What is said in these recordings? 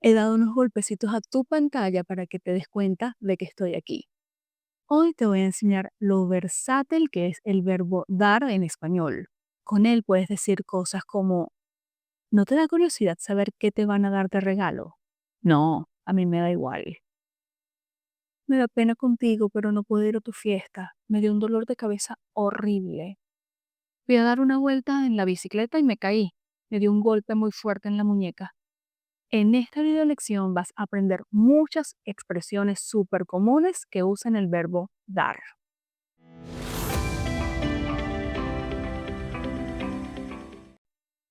He dado unos golpecitos a tu pantalla para que te des cuenta de que estoy aquí. Hoy te voy a enseñar lo versátil que es el verbo dar en español. Con él puedes decir cosas como, ¿no te da curiosidad saber qué te van a dar de regalo? No, a mí me da igual. Me da pena contigo, pero no puedo ir a tu fiesta. Me dio un dolor de cabeza horrible. Fui a dar una vuelta en la bicicleta y me caí. Me dio un golpe muy fuerte en la muñeca. En esta video lección vas a aprender muchas expresiones súper comunes que usan el verbo dar.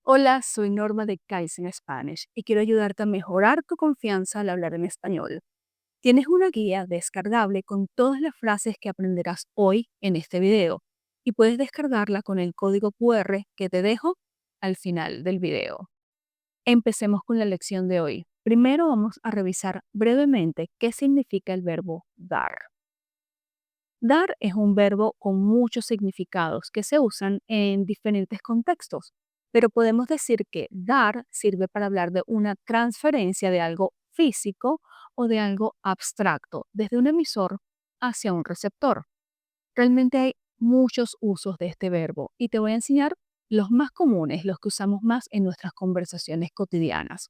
Hola, soy Norma de Kaizen Spanish y quiero ayudarte a mejorar tu confianza al hablar en español. Tienes una guía descargable con todas las frases que aprenderás hoy en este video y puedes descargarla con el código QR que te dejo al final del video. Empecemos con la lección de hoy. Primero vamos a revisar brevemente qué significa el verbo dar. Dar es un verbo con muchos significados que se usan en diferentes contextos, pero podemos decir que dar sirve para hablar de una transferencia de algo físico o de algo abstracto, desde un emisor hacia un receptor. Realmente hay muchos usos de este verbo y te voy a enseñar los más comunes, los que usamos más en nuestras conversaciones cotidianas.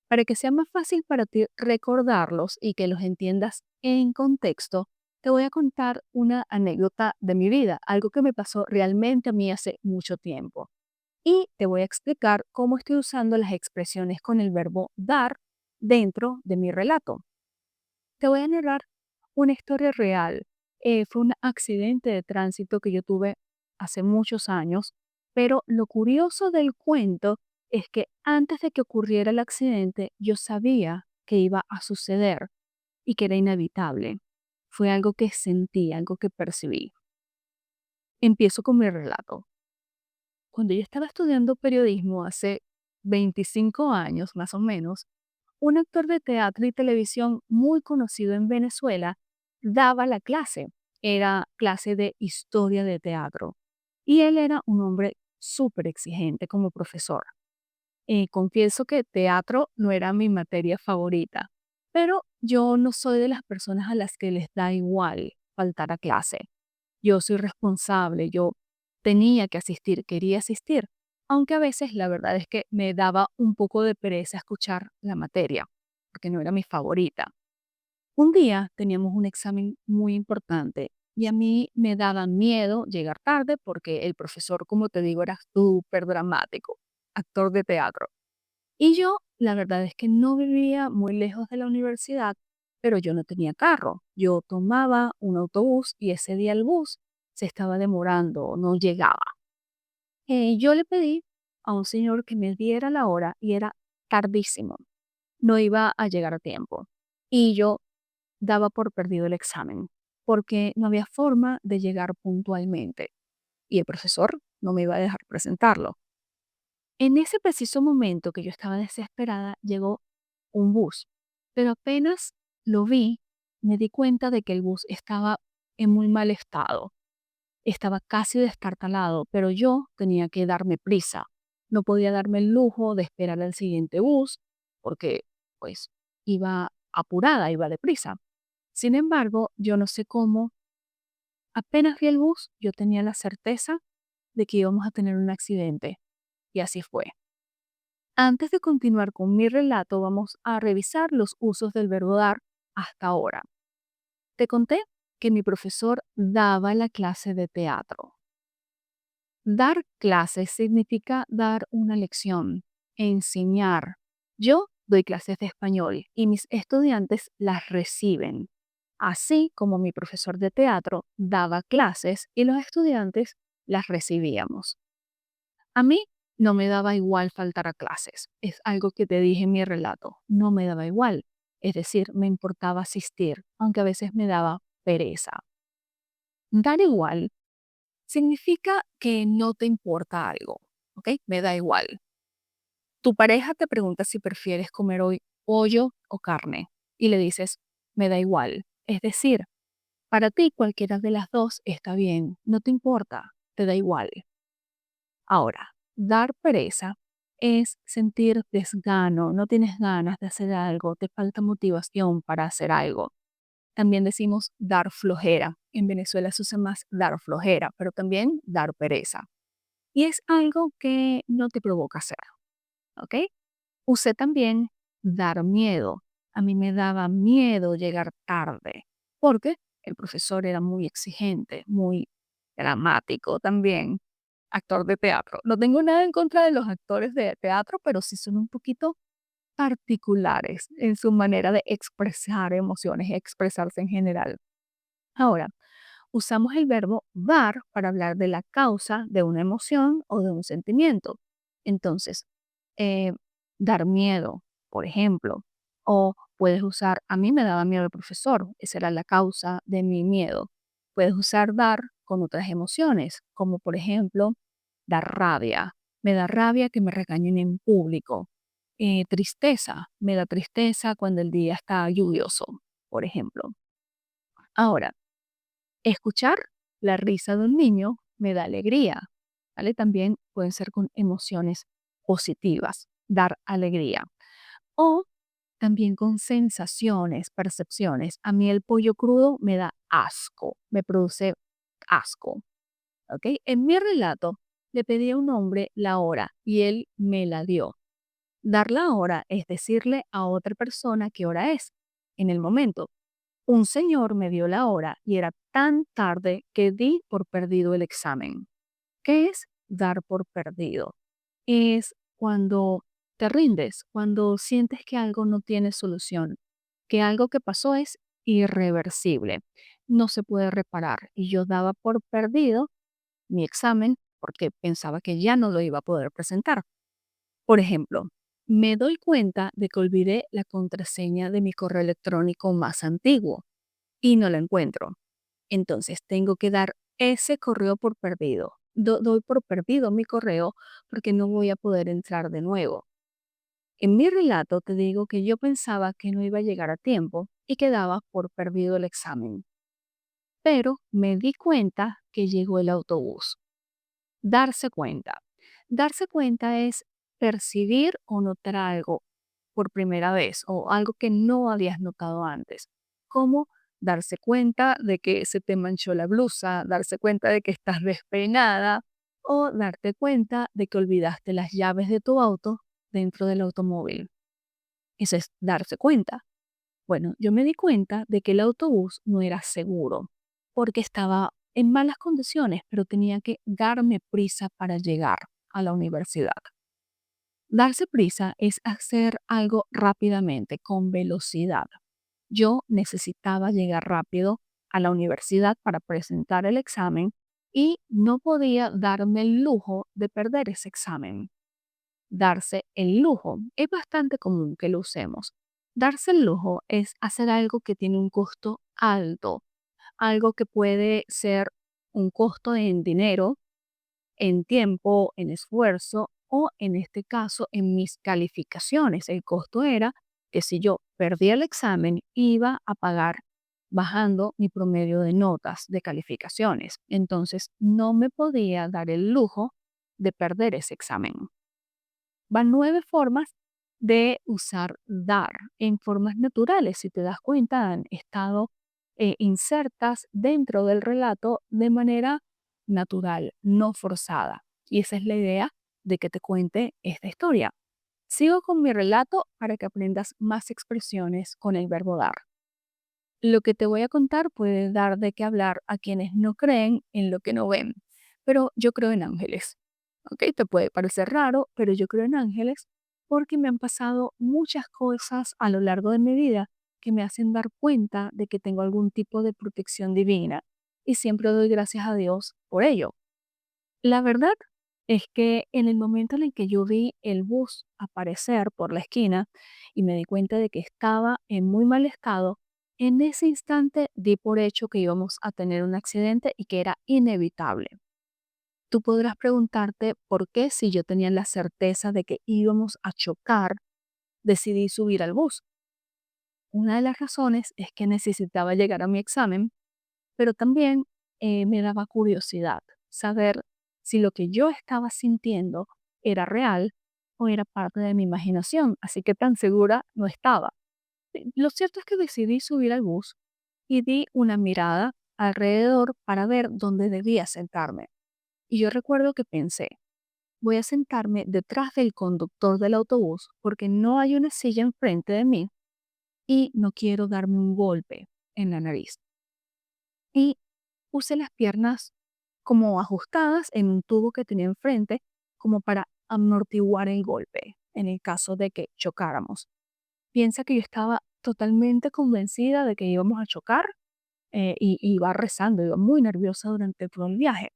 Para que sea más fácil para ti recordarlos y que los entiendas en contexto, te voy a contar una anécdota de mi vida, algo que me pasó realmente a mí hace mucho tiempo. Y te voy a explicar cómo estoy usando las expresiones con el verbo dar dentro de mi relato. Te voy a narrar una historia real. Fue un accidente de tránsito que yo tuve hace muchos años, pero lo curioso del cuento es que antes de que ocurriera el accidente, yo sabía que iba a suceder y que era inevitable. Fue algo que sentí, algo que percibí. Empiezo con mi relato. Cuando yo estaba estudiando periodismo hace 25 años más o menos, un actor de teatro y televisión muy conocido en Venezuela daba la clase. Era clase de historia de teatro. Y él era un hombre súper exigente como profesor. Confieso que teatro no era mi materia favorita, pero yo no soy de las personas a las que les da igual faltar a clase. Yo soy responsable, yo tenía que asistir, quería asistir, aunque a veces la verdad es que me daba un poco de pereza escuchar la materia, porque no era mi favorita. Un día teníamos un examen muy importante y a mí me daba miedo llegar tarde porque el profesor, como te digo, era súper dramático, actor de teatro. Y yo, la verdad es que no vivía muy lejos de la universidad, pero yo no tenía carro. Yo tomaba un autobús y ese día el bus se estaba demorando, no llegaba. Yo le pedí a un señor que me diera la hora y era tardísimo. No iba a llegar a tiempo. Y yo daba por perdido el examen porque no había forma de llegar puntualmente y el profesor no me iba a dejar presentarlo. En ese preciso momento que yo estaba desesperada, llegó un bus, pero apenas lo vi, me di cuenta de que el bus estaba en muy mal estado. Estaba casi destartalado, pero yo tenía que darme prisa. No podía darme el lujo de esperar al siguiente bus porque pues iba apurada, iba deprisa. Sin embargo, yo no sé cómo, apenas vi el bus, yo tenía la certeza de que íbamos a tener un accidente. Y así fue. Antes de continuar con mi relato, vamos a revisar los usos del verbo dar hasta ahora. Te conté que mi profesor daba la clase de teatro. Dar clases significa dar una lección, enseñar. Yo doy clases de español y mis estudiantes las reciben, así como mi profesor de teatro daba clases y los estudiantes las recibíamos. A mí no me daba igual faltar a clases. Es algo que te dije en mi relato. No me daba igual. Es decir, me importaba asistir, aunque a veces me daba pereza. Dar igual significa que no te importa algo, ¿ok? Me da igual. Tu pareja te pregunta si prefieres comer hoy pollo o carne y le dices, me da igual. Es decir, para ti cualquiera de las dos está bien, no te importa, te da igual. Ahora, dar pereza es sentir desgano, no tienes ganas de hacer algo, te falta motivación para hacer algo. También decimos dar flojera. En Venezuela se usa más dar flojera, pero también dar pereza. Y es algo que no te provoca hacer, ¿ok? Usé también dar miedo. A mí me daba miedo llegar tarde porque el profesor era muy exigente, muy dramático también, actor de teatro. No tengo nada en contra de los actores de teatro, pero sí son un poquito particulares en su manera de expresar emociones y expresarse en general. Ahora, usamos el verbo dar para hablar de la causa de una emoción o de un sentimiento. Entonces, eh, dar miedo, por ejemplo, o puedes usar, a mí me daba miedo el profesor, esa era la causa de mi miedo. Puedes usar dar con otras emociones, como por ejemplo, dar rabia. Me da rabia que me regañen en público. Tristeza, me da tristeza cuando el día está lluvioso, por ejemplo. Ahora, escuchar la risa de un niño me da alegría, ¿vale? También pueden ser con emociones positivas, dar alegría. O también con sensaciones, percepciones. A mí el pollo crudo me da asco, me produce asco, ¿ok? En mi relato le pedí a un hombre la hora y él me la dio. Dar la hora es decirle a otra persona qué hora es en el momento. Un señor me dio la hora y era tan tarde que di por perdido el examen. ¿Qué es dar por perdido? Es cuando te rindes, cuando sientes que algo no tiene solución, que algo que pasó es irreversible, no se puede reparar. Y yo daba por perdido mi examen porque pensaba que ya no lo iba a poder presentar. Por ejemplo, me doy cuenta de que olvidé la contraseña de mi correo electrónico más antiguo y no la encuentro. Entonces tengo que dar ese correo por perdido. Doy por perdido mi correo porque no voy a poder entrar de nuevo. En mi relato te digo que yo pensaba que no iba a llegar a tiempo y que daba por perdido el examen, pero me di cuenta que llegó el autobús. Darse cuenta. Darse cuenta es percibir o notar algo por primera vez o algo que no habías notado antes, como darse cuenta de que se te manchó la blusa, darse cuenta de que estás despeinada o darte cuenta de que olvidaste las llaves de tu auto dentro del automóvil. Eso es darse cuenta. Bueno, yo me di cuenta de que el autobús no era seguro porque estaba en malas condiciones, pero tenía que darme prisa para llegar a la universidad. Darse prisa es hacer algo rápidamente, con velocidad. Yo necesitaba llegar rápido a la universidad para presentar el examen y no podía darme el lujo de perder ese examen. Darse el lujo es bastante común que lo usemos. Darse el lujo es hacer algo que tiene un costo alto, algo que puede ser un costo en dinero, en tiempo, en esfuerzo o en este caso en mis calificaciones. El costo era que si yo perdía el examen iba a pagar bajando mi promedio de notas de calificaciones. Entonces no me podía dar el lujo de perder ese examen. Van 9 formas de usar dar en formas naturales. Si te das cuenta, han estado insertas dentro del relato de manera natural, no forzada. Y esa es la idea de que te cuente esta historia. Sigo con mi relato para que aprendas más expresiones con el verbo dar. Lo que te voy a contar puede dar de qué hablar a quienes no creen en lo que no ven, pero yo creo en ángeles. ¿Ok? Te puede parecer raro, pero yo creo en ángeles porque me han pasado muchas cosas a lo largo de mi vida que me hacen dar cuenta de que tengo algún tipo de protección divina y siempre doy gracias a Dios por ello. La verdad es que en el momento en el que yo vi el bus aparecer por la esquina y me di cuenta de que estaba en muy mal estado, en ese instante di por hecho que íbamos a tener un accidente y que era inevitable. Tú podrás preguntarte por qué si yo tenía la certeza de que íbamos a chocar, decidí subir al bus. Una de las razones es que necesitaba llegar a mi examen, pero también me daba curiosidad saber si lo que yo estaba sintiendo era real o era parte de mi imaginación, así que tan segura no estaba. Lo cierto es que decidí subir al bus y di una mirada alrededor para ver dónde debía sentarme. Y yo recuerdo que pensé, voy a sentarme detrás del conductor del autobús porque no hay una silla enfrente de mí y no quiero darme un golpe en la nariz. Y puse las piernas como ajustadas en un tubo que tenía enfrente como para amortiguar el golpe en el caso de que chocáramos. Piensa que yo estaba totalmente convencida de que íbamos a chocar y iba rezando, iba muy nerviosa durante todo el viaje.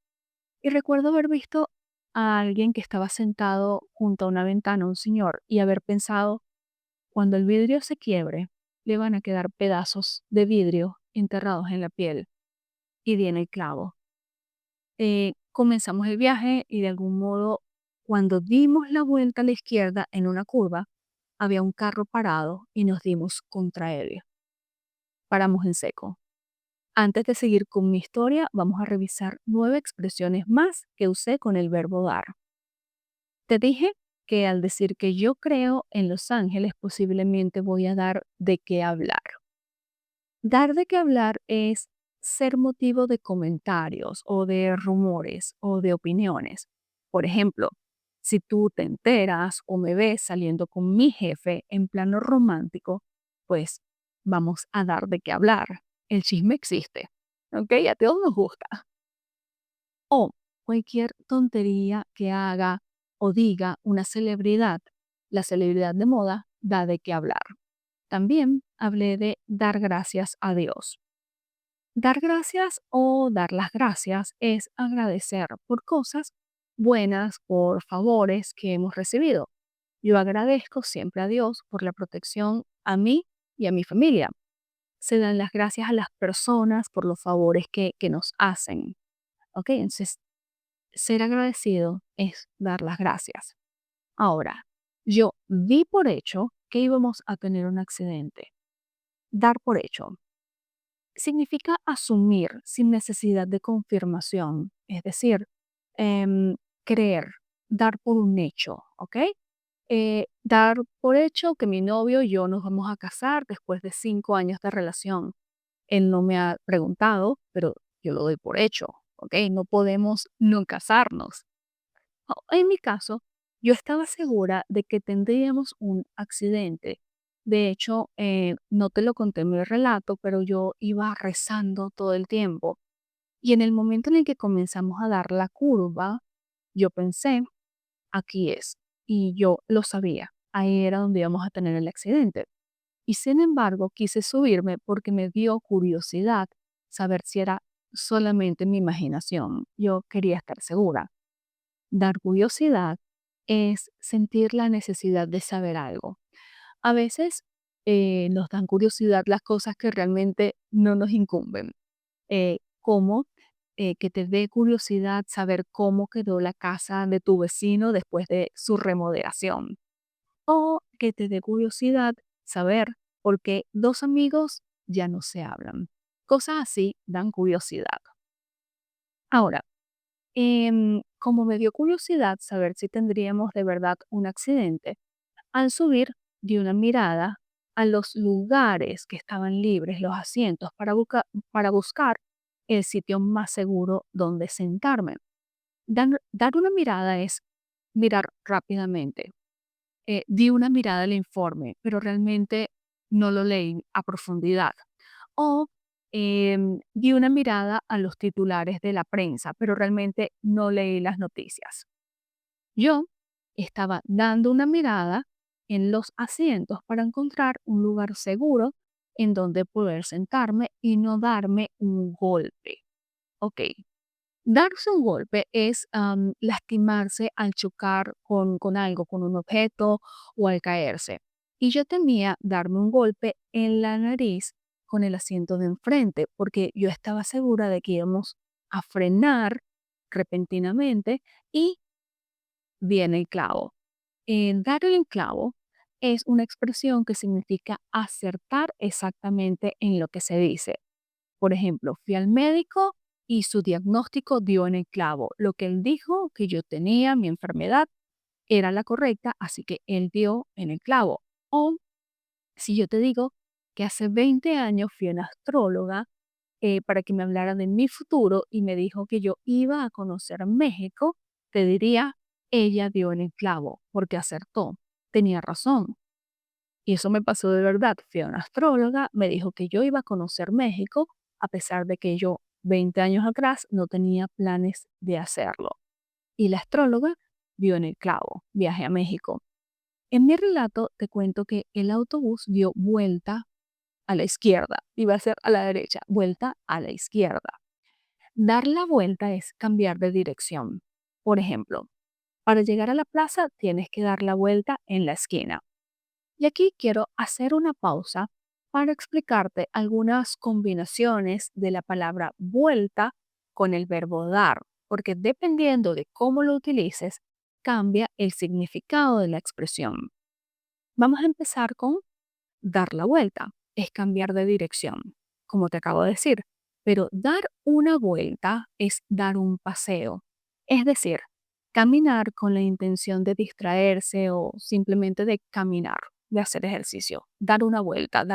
Y recuerdo haber visto a alguien que estaba sentado junto a una ventana, un señor, y haber pensado, cuando el vidrio se quiebre, le van a quedar pedazos de vidrio enterrados en la piel. Y di en el clavo. Comenzamos el viaje y de algún modo, cuando dimos la vuelta a la izquierda en una curva, había un carro parado y nos dimos contra él. Paramos en seco. Antes de seguir con mi historia, vamos a revisar 9 expresiones más que usé con el verbo dar. Te dije que al decir que yo creo en los ángeles, posiblemente voy a dar de qué hablar. Dar de qué hablar es ser motivo de comentarios o de rumores o de opiniones. Por ejemplo, si tú te enteras o me ves saliendo con mi jefe en plano romántico, pues vamos a dar de qué hablar. El chisme existe, ¿ok? A todos nos gusta. O cualquier tontería que haga o diga una celebridad, la celebridad de moda da de qué hablar. También hablé de dar gracias a Dios. Dar gracias o dar las gracias es agradecer por cosas buenas, por favores que hemos recibido. Yo agradezco siempre a Dios por la protección a mí y a mi familia. Se dan las gracias a las personas por los favores que nos hacen. ¿Ok? Entonces, ser agradecido es dar las gracias. Ahora, yo di por hecho que íbamos a tener un accidente. Dar por hecho significa asumir sin necesidad de confirmación, es decir, creer, dar por un hecho, ¿ok? Dar por hecho que mi novio y yo nos vamos a casar después de 5 años de relación. Él no me ha preguntado, pero yo lo doy por hecho, ¿ok? No podemos no casarnos. En mi caso, yo estaba segura de que tendríamos un accidente. De hecho, no te lo conté en mi relato, pero yo iba rezando todo el tiempo. Y en el momento en el que comenzamos a dar la curva, yo pensé, aquí es. Y yo lo sabía. Ahí era donde íbamos a tener el accidente. Y sin embargo, quise subirme porque me dio curiosidad saber si era solamente mi imaginación. Yo quería estar segura. Dar curiosidad es sentir la necesidad de saber algo. A veces nos dan curiosidad las cosas que realmente no nos incumben, como que te dé curiosidad saber cómo quedó la casa de tu vecino después de su remodelación, o que te dé curiosidad saber por qué dos amigos ya no se hablan. Cosas así dan curiosidad. Ahora, como me dio curiosidad saber si tendríamos de verdad un accidente, al subir di una mirada a los lugares que estaban libres, los asientos, para buscar el sitio más seguro donde sentarme. Dar una mirada es mirar rápidamente. Di una mirada al informe, pero realmente no lo leí a profundidad. O di una mirada a los titulares de la prensa, pero realmente no leí las noticias. Yo estaba dando una mirada en los asientos para encontrar un lugar seguro en donde poder sentarme y no darme un golpe. Ok, darse un golpe es lastimarse al chocar con algo, con un objeto o al caerse. Y yo temía darme un golpe en la nariz con el asiento de enfrente, porque yo estaba segura de que íbamos a frenar repentinamente y viene el clavo. Dar el clavo es una expresión que significa acertar exactamente en lo que se dice. Por ejemplo, fui al médico y su diagnóstico dio en el clavo. Lo que él dijo que yo tenía, mi enfermedad, era la correcta, así que él dio en el clavo. O si yo te digo que hace 20 años fui a una astróloga para que me hablara de mi futuro y me dijo que yo iba a conocer México, te diría, ella dio en el clavo, porque acertó, tenía razón. Y eso me pasó de verdad. Fui a una astróloga, me dijo que yo iba a conocer México, a pesar de que yo 20 años atrás no tenía planes de hacerlo. Y la astróloga dio en el clavo, viaje a México. En mi relato te cuento que el autobús dio vuelta a la izquierda, iba a ser a la derecha, vuelta a la izquierda. Dar la vuelta es cambiar de dirección. Por ejemplo, para llegar a la plaza tienes que dar la vuelta en la esquina. Y aquí quiero hacer una pausa para explicarte algunas combinaciones de la palabra vuelta con el verbo dar, porque dependiendo de cómo lo utilices, cambia el significado de la expresión. Vamos a empezar con dar la vuelta, es cambiar de dirección, como te acabo de decir, pero dar una vuelta es dar un paseo, es decir, caminar con la intención de distraerse o simplemente de caminar, de hacer ejercicio, dar una vuelta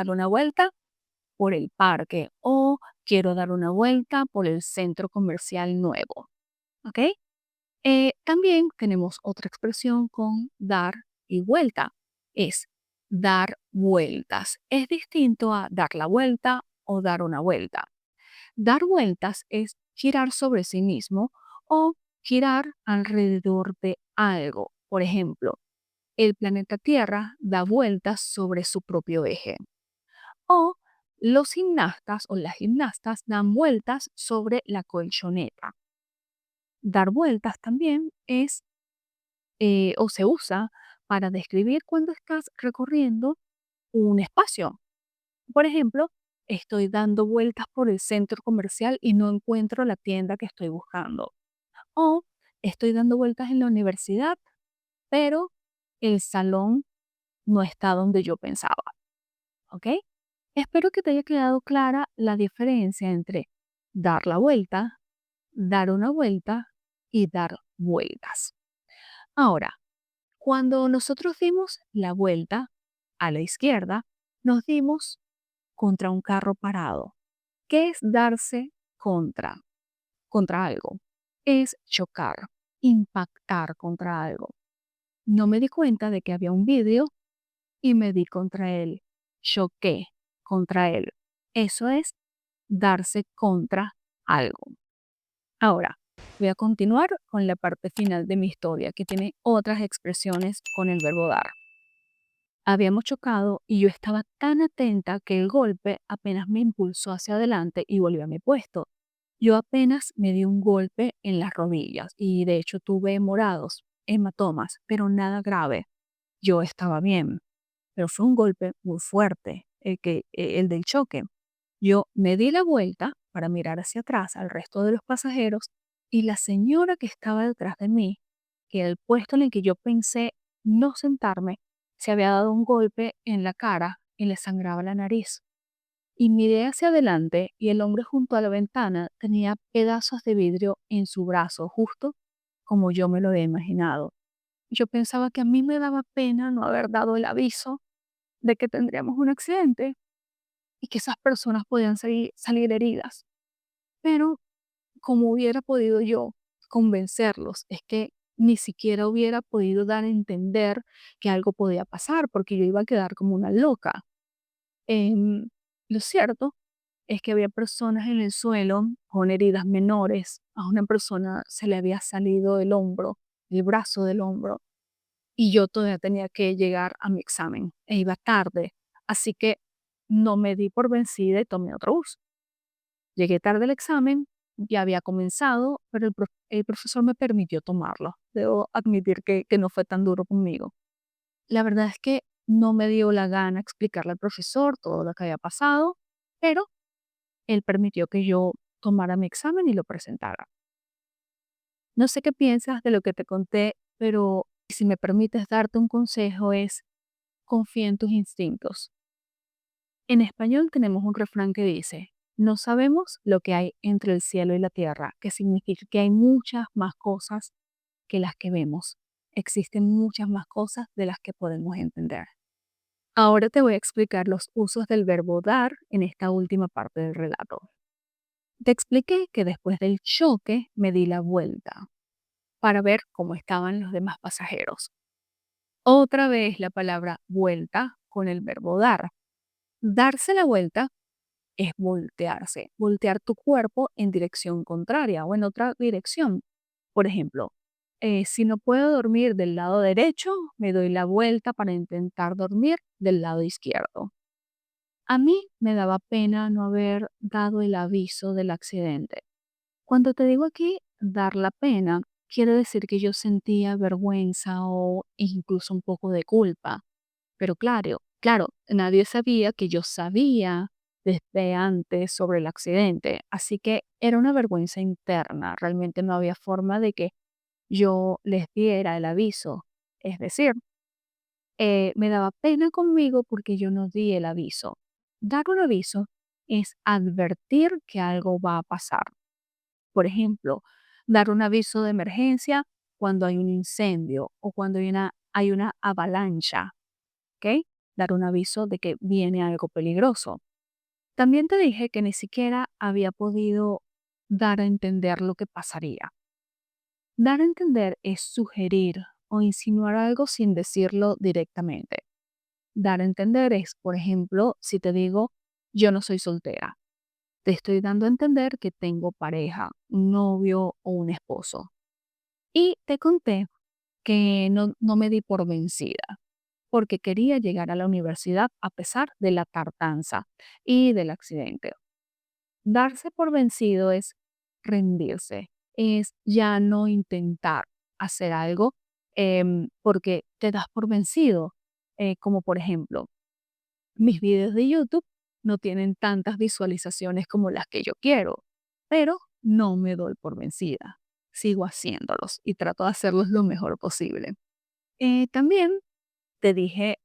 por el parque o quiero dar una vuelta por el centro comercial nuevo, ¿ok? También tenemos otra expresión con dar y vuelta. Es dar vueltas. Es distinto a dar la vuelta o dar una vuelta. Dar vueltas es girar sobre sí mismo o girar alrededor de algo. Por ejemplo, el planeta Tierra da vueltas sobre su propio eje. O los gimnastas o las gimnastas dan vueltas sobre la colchoneta. Dar vueltas también es o se usa para describir cuando estás recorriendo un espacio. Por ejemplo, estoy dando vueltas por el centro comercial y no encuentro la tienda que estoy buscando. O estoy dando vueltas en la universidad, pero el salón no está donde yo pensaba. ¿Ok? Espero que te haya quedado clara la diferencia entre dar la vuelta, dar una vuelta y dar vueltas. Ahora, cuando nosotros dimos la vuelta a la izquierda, nos dimos contra un carro parado. ¿Qué es darse contra algo? Es chocar, impactar contra algo. No me di cuenta de que había un vidrio y me di contra él. Choqué contra él. Eso es darse contra algo. Ahora, voy a continuar con la parte final de mi historia, que tiene otras expresiones con el verbo dar. Habíamos chocado y yo estaba tan atenta que el golpe apenas me impulsó hacia adelante y volví a mi puesto. Yo apenas me di un golpe en las rodillas y de hecho tuve morados, hematomas, pero nada grave. Yo estaba bien, pero fue un golpe muy fuerte, el del choque. Yo me di la vuelta para mirar hacia atrás al resto de los pasajeros y la señora que estaba detrás de mí, que era el puesto en el que yo pensé no sentarme, se había dado un golpe en la cara y le sangraba la nariz. Y miré hacia adelante y el hombre junto a la ventana tenía pedazos de vidrio en su brazo, justo como yo me lo había imaginado. Yo pensaba que a mí me daba pena no haber dado el aviso de que tendríamos un accidente y que esas personas podían salir heridas. Pero como hubiera podido yo convencerlos, es que ni siquiera hubiera podido dar a entender que algo podía pasar, porque yo iba a quedar como una loca. Em, lo cierto es que había personas en el suelo con heridas menores. A una persona se le había salido el hombro, el brazo del hombro, y yo todavía tenía que llegar a mi examen e iba tarde. Así que no me di por vencida y tomé otro bus. Llegué tarde al examen, ya había comenzado, pero el profesor me permitió tomarlo. Debo admitir que no fue tan duro conmigo. La verdad es que no me dio la gana explicarle al profesor todo lo que había pasado, pero él permitió que yo tomara mi examen y lo presentara. No sé qué piensas de lo que te conté, pero si me permites darte un consejo es confía en tus instintos. En español tenemos un refrán que dice, no sabemos lo que hay entre el cielo y la tierra, que significa que hay muchas más cosas que las que vemos. existen muchas más cosas de las que podemos entender. Ahora te voy a explicar los usos del verbo dar en esta última parte del relato. Te expliqué que después del choque me di la vuelta para ver cómo estaban los demás pasajeros. Otra vez la palabra vuelta con el verbo dar. Darse la vuelta es voltearse, voltear tu cuerpo en dirección contraria o en otra dirección. Por ejemplo, si no puedo dormir del lado derecho, me doy la vuelta para intentar dormir del lado izquierdo. A mí me daba pena no haber dado el aviso del accidente. Cuando te digo aquí dar la pena, quiere decir que yo sentía vergüenza o incluso un poco de culpa. Pero claro, nadie sabía que yo sabía desde antes sobre el accidente, así que era una vergüenza interna. Realmente no había forma de que yo les diera el aviso. Es decir, me daba pena conmigo porque yo no di el aviso. Dar un aviso es advertir que algo va a pasar. Por ejemplo, dar un aviso de emergencia cuando hay un incendio o cuando hay una avalancha, ¿ok? Dar un aviso de que viene algo peligroso. También te dije que ni siquiera había podido dar a entender lo que pasaría. Dar a entender es sugerir o insinuar algo sin decirlo directamente. Dar a entender es, por ejemplo, si te digo, yo no soy soltera, te estoy dando a entender que tengo pareja, un novio o un esposo. Y te conté que no me di por vencida, porque quería llegar a la universidad a pesar de la tardanza y del accidente. Darse por vencido es rendirse, es ya no intentar hacer algo porque te das por vencido. Como por ejemplo, mis videos de YouTube no tienen tantas visualizaciones como las que yo quiero, pero no me doy por vencida. Sigo haciéndolos y trato de hacerlos lo mejor posible. También te dije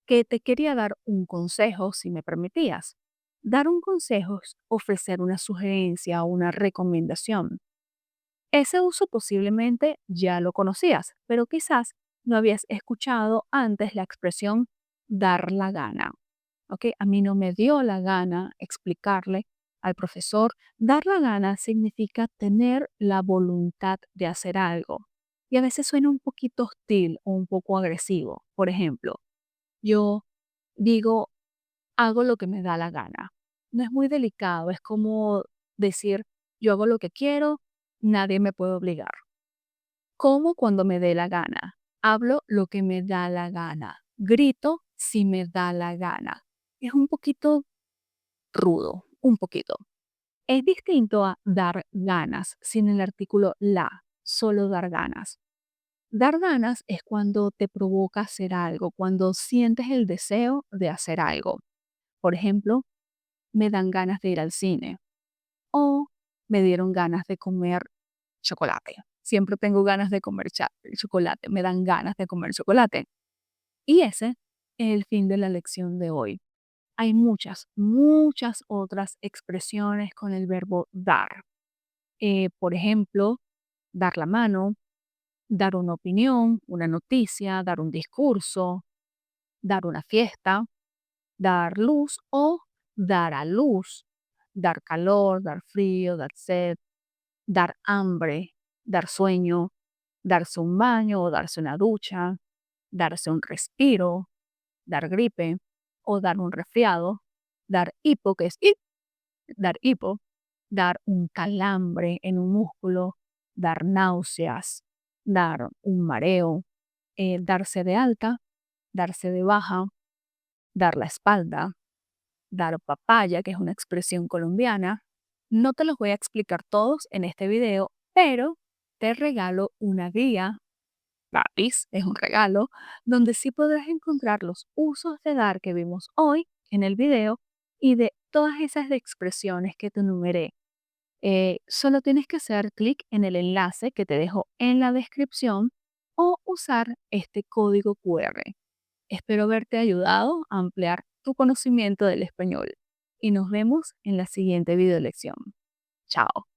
que te quería dar un consejo, si me permitías. Dar un consejo es ofrecer una sugerencia o una recomendación. Ese uso posiblemente ya lo conocías, pero quizás no habías escuchado antes la expresión dar la gana. ¿Ok? A mí no me dio la gana explicarle al profesor. Dar la gana significa tener la voluntad de hacer algo. Y a veces suena un poquito hostil o un poco agresivo. Por ejemplo, yo digo, hago lo que me da la gana. No es muy delicado, es como decir, yo hago lo que quiero, nadie me puede obligar. Como cuando me dé la gana. Hablo lo que me da la gana. Grito si me da la gana. Es un poquito rudo, un poquito. Es distinto a dar ganas sin el artículo la, solo dar ganas. Dar ganas es cuando te provoca hacer algo, cuando sientes el deseo de hacer algo. Por ejemplo, me dan ganas de ir al cine o me dieron ganas de comer chocolate. Siempre tengo ganas de comer chocolate, me dan ganas de comer chocolate. Y ese es el fin de la lección de hoy. Hay muchas, muchas otras expresiones con el verbo dar. Por ejemplo, dar la mano, dar una opinión, una noticia, dar un discurso, dar una fiesta, dar luz o dar a luz, dar calor, dar frío, dar sed, dar hambre, dar sueño, darse un baño o darse una ducha, darse un respiro, dar gripe o dar un resfriado, dar hipo, que es dar hipo, dar un calambre en un músculo, dar náuseas, dar un mareo, darse de alta, darse de baja, dar la espalda, dar papaya, que es una expresión colombiana. No te los voy a explicar todos en este video, pero te regalo una guía gratis, es un regalo, donde sí podrás encontrar los usos de dar que vimos hoy en el video y de todas esas expresiones que te enumeré. Solo tienes que hacer clic en el enlace que te dejo en la descripción o usar este código QR. Espero haberte ayudado a ampliar tu conocimiento del español y nos vemos en la siguiente video lección. Chao.